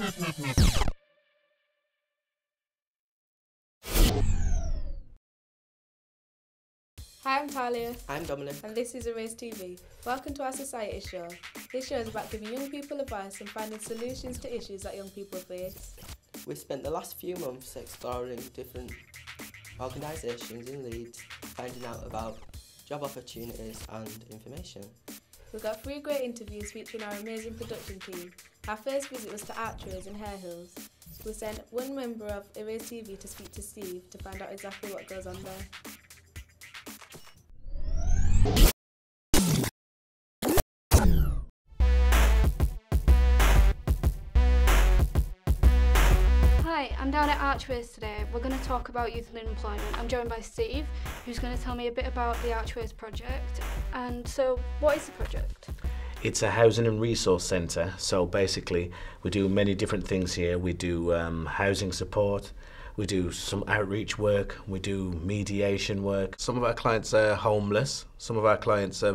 Hi, I'm Talia. I'm Dominic. And this is EraseTV. Welcome to our Society Show. This show is about giving young people advice and finding solutions to issues that young people face. We've spent the last few months exploring different organisations in Leeds, finding out about job opportunities and information. We've got 3 great interviews featuring our amazing production team. Our first visit was to Archway in Hare Hills. We sent one member of EraseTV to speak to Steve to find out exactly what goes on there. Hi, I'm down at Archways today. We're going to talk about youth and employment. I'm joined by Steve, who's going to tell me a bit about the Archways project. And so, what is the project? It's a housing and resource centre, so basically we do many different things here. We do housing support, we do some outreach work, we do mediation work. Some of our clients are homeless, some of our clients are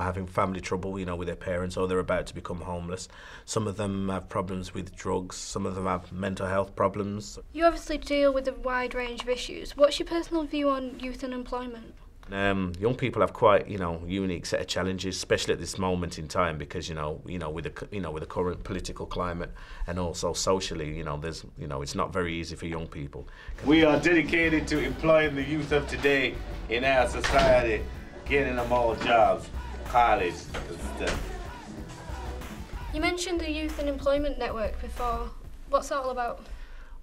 having family trouble with their parents, or they're about to become homeless. Some of them have problems with drugs, some of them have mental health problems. You obviously deal with a wide range of issues. What's your personal view on youth and employment? Young people have quite unique set of challenges, especially at this moment in time, because with the current political climate and also socially, there's it's not very easy for young people. We are dedicated to employing the youth of today in our society, getting them all jobs, college, and stuff. You mentioned the Youth and Employment Network before. What's that all about?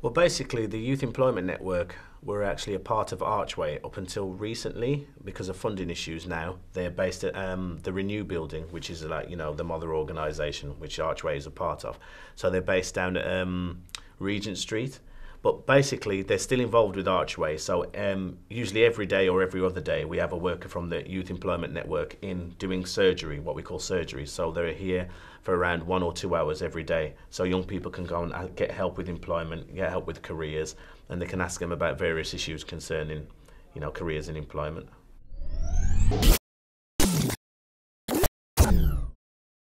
Well, basically, the Youth Employment Network were actually a part of Archway up until recently. Because of funding issues now, they're based at the Renew building, which is the mother organisation, which Archway is a part of. So they're based down at Regent Street. But basically, they're still involved with Archway. So usually every day or every other day, we have a worker from the Youth Employment Network in doing surgery, what we call surgery. So they're here for around 1 or 2 hours every day. So young people can go and get help with employment, get help with careers, and they can ask them about various issues concerning, careers and employment.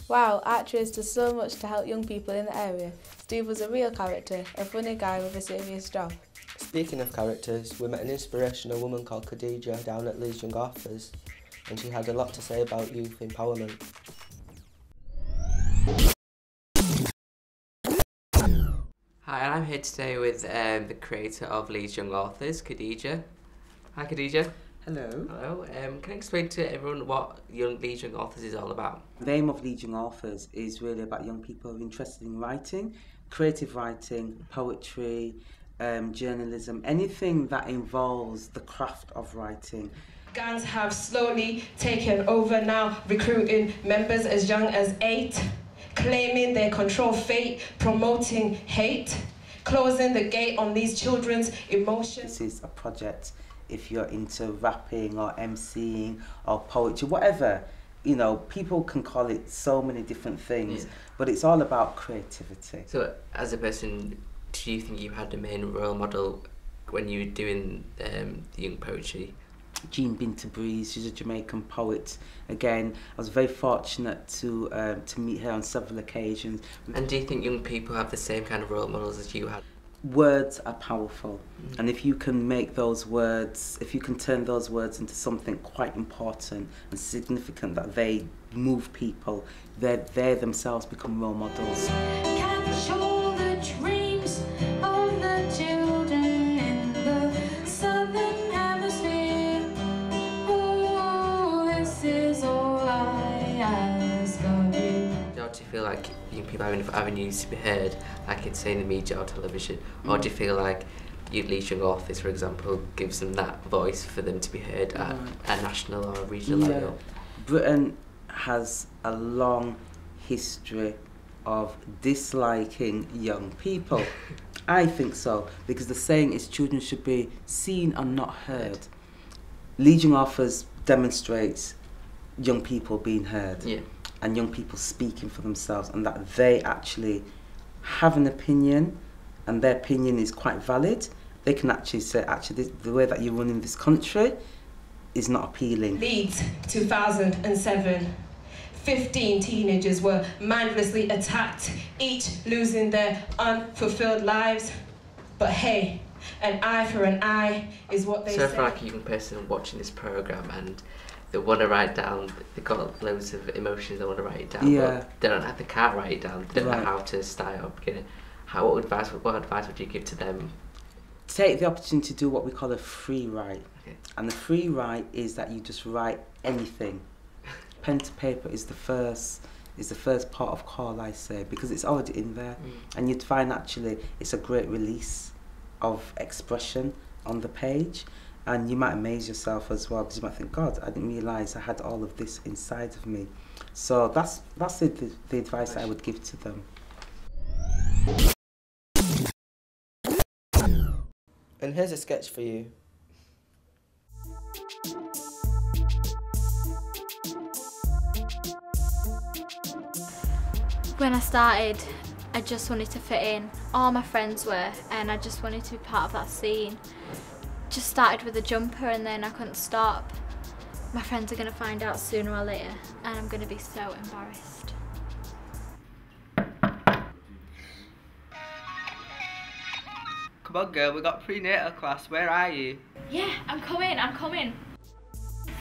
Wow, Archways does so much to help young people in the area. Steve was a real character, a funny guy with a serious job. Speaking of characters, we met an inspirational woman called Khadija down at Leeds Young Authors, and she had a lot to say about youth empowerment. Hi, I'm here today with the creator of Leeds Young Authors, Khadija. Hi, Khadija. Hello. Hello. Can you explain to everyone what Leeds Young Authors is all about? The aim of Leeds Young Authors is really about young people who are interested in writing, creative writing, poetry, journalism, anything that involves the craft of writing. Gangs have slowly taken over now, recruiting members as young as 8, claiming they control fate, promoting hate, closing the gate on these children's emotions. This is a project, if you're into rapping or MCing or poetry, whatever, people can call it so many different things, but it's all about creativity. So, as a person, do you think you had a main role model when you were doing the young poetry? Jean Binta Breeze, she's a Jamaican poet. Again, I was very fortunate to meet her on several occasions. And do you think young people have the same kind of role models as you had? Words are powerful, and if you can make those words, if you can turn those words into something quite important and significant that they move people, they themselves become role models. Catch all the dreams of the children in the southern hemisphere. Oh, this is all I ask of you. Do you feel like young people have enough avenues to be heard, like it's saying in the media or television, or do you feel like Leeds Young Authors, for example, gives them that voice for them to be heard at a national or a regional level? Britain has a long history of disliking young people. I think so, because the saying is children should be seen and not heard. Leeds Young Authors demonstrates young people being heard. Yeah. And young people speaking for themselves, and that they actually have an opinion, and their opinion is quite valid. They can actually say, actually, the way that you're running this country is not appealing. Leeds, 2007. 15 teenagers were mindlessly attacked, each losing their unfulfilled lives. But hey, an eye for an eye is what they say. So for like a young person watching this programme and they want to write down, they've got loads of emotions they want to write it down, but they can't write it down, they don't know how to start up. What advice would you give to them? Take the opportunity to do what we call a free write. Okay. And the free write is that you just write anything. Pen to paper is the first part of call, I say, because it's already in there. And you'd find actually it's a great release of expression on the page, and you might amaze yourself as well, because you might think, God, I didn't realise I had all of this inside of me. So that's the advice I would give to them. And here's a sketch for you. When I started, I just wanted to fit in. All my friends were, and I just wanted to be part of that scene. Just started with a jumper and then I couldn't stop. My friends are going to find out sooner or later, and I'm going to be so embarrassed. Come on girl, we got prenatal class, where are you? Yeah, I'm coming.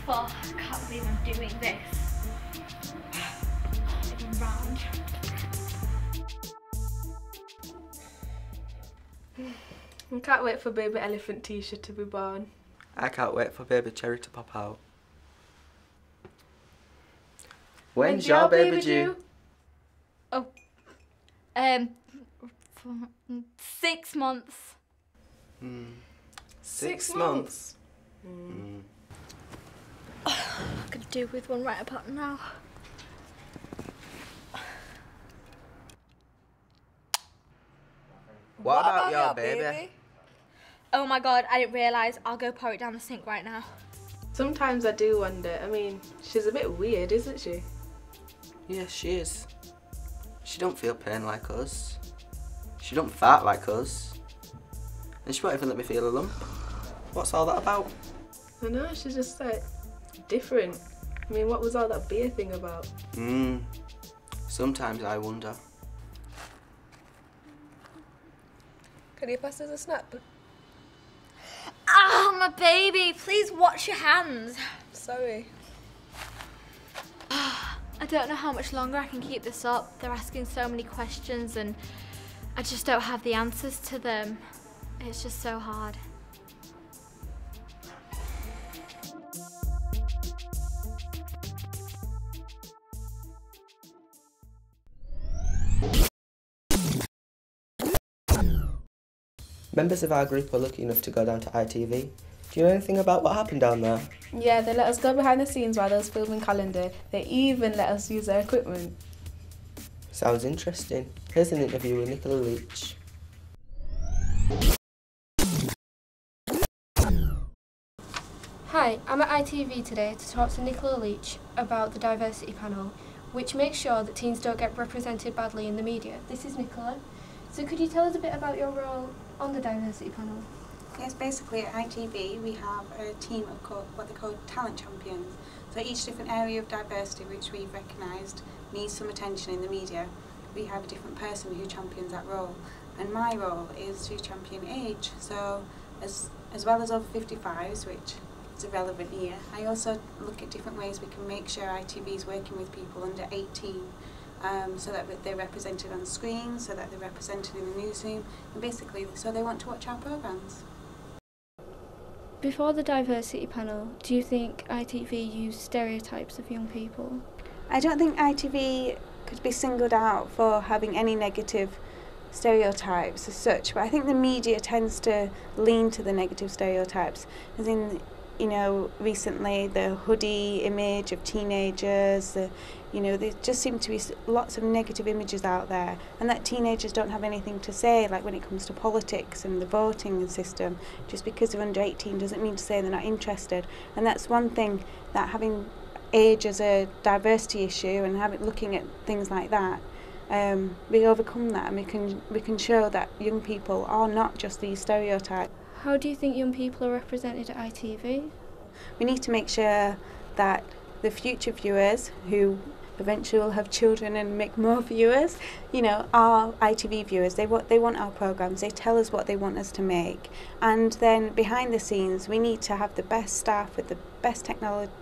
Fuck, I can't believe I'm doing this. Even round. I can't wait for baby elephant Tisha to be born. I can't wait for baby Cherry to pop out. When's your baby due? Oh, 6 months. 6 months? I could do with one right about now. What about your baby? Oh my god, I didn't realise. I'll go pour it down the sink right now. Sometimes I do wonder. I mean, she's a bit weird, isn't she? Yes, she is. She don't feel pain like us. She don't fart like us. And she won't even let me feel a lump. What's all that about? I know, she's just like different. I mean, what was all that beer thing about? Sometimes I wonder. Can you pass us a snap? Ah, my baby, please wash your hands. Sorry. I don't know how much longer I can keep this up. They're asking so many questions and I just don't have the answers to them. It's just so hard. Members of our group were lucky enough to go down to ITV. Do you know anything about what happened down there? Yeah, they let us go behind the scenes while they was filming Calendar. They even let us use their equipment. Sounds interesting. Here's an interview with Nicola Leach. Hi, I'm at ITV today to talk to Nicola Leach about the diversity panel, which makes sure that teens don't get represented badly in the media. This is Nicola. So could you tell us a bit about your role on the diversity panel? Yes, basically at ITV we have a team of what they call talent champions. So each different area of diversity which we've recognised needs some attention in the media. We have a different person who champions that role. And my role is to champion age. So as well as over 55s, which is a relevant year, I also look at different ways we can make sure ITV is working with people under 18. So that they're represented on screen, so that they're represented in the newsroom, and basically so they want to watch our programmes. Before the diversity panel, do you think ITV used stereotypes of young people? I don't think ITV could be singled out for having any negative stereotypes as such, but I think the media tends to lean to the negative stereotypes, as in, you know, recently the hoodie image of teenagers, there just seem to be lots of negative images out there, and that teenagers don't have anything to say, like when it comes to politics and the voting system. Just because they're under 18 doesn't mean to say they're not interested, and that's one thing that having age as a diversity issue and looking at things like that, we overcome that, and we can show that young people are not just these stereotypes. How do you think young people are represented at ITV? We need to make sure that the future viewers, who eventually we'll have children and make more viewers. You know, our ITV viewers, they want our programmes, they tell us what they want us to make. And then behind the scenes, we need to have the best staff with the best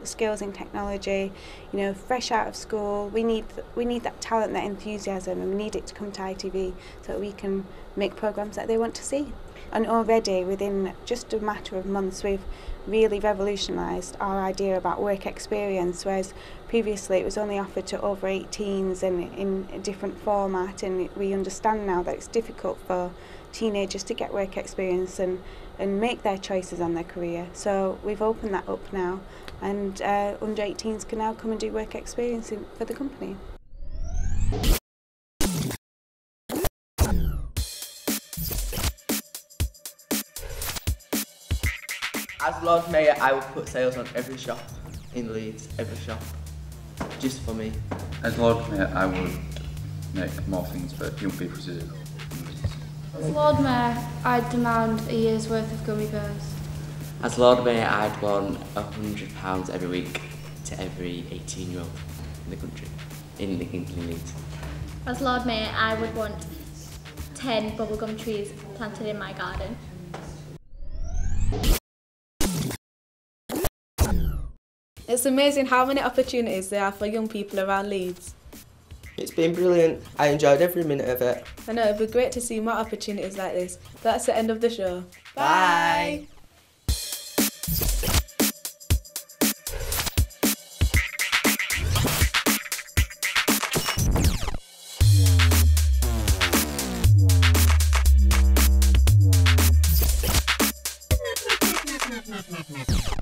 skills in technology, you know, fresh out of school. We need that talent, that enthusiasm, and we need it to come to ITV so that we can make programmes that they want to see. And already, within just a matter of months, we've really revolutionised our idea about work experience, whereas previously it was only offered to over 18s and in a different format, and we understand now that it's difficult for teenagers to get work experience and make their choices on their career. So we've opened that up now, and under 18s can now come and do work experience for the company. As Lord Mayor, I will put sales on every shop in Leeds, every shop, just for me. As Lord Mayor, I would make more things for young people to do. As Lord Mayor, I'd demand a year's worth of gummy bears. As Lord Mayor, I'd want £100 every week to every 18-year-old in the country, in Leeds. As Lord Mayor, I would want 10 bubblegum trees planted in my garden. It's amazing how many opportunities there are for young people around Leeds. It's been brilliant. I enjoyed every minute of it. I know, it'd be great to see more opportunities like this. That's the end of the show. Bye. Bye.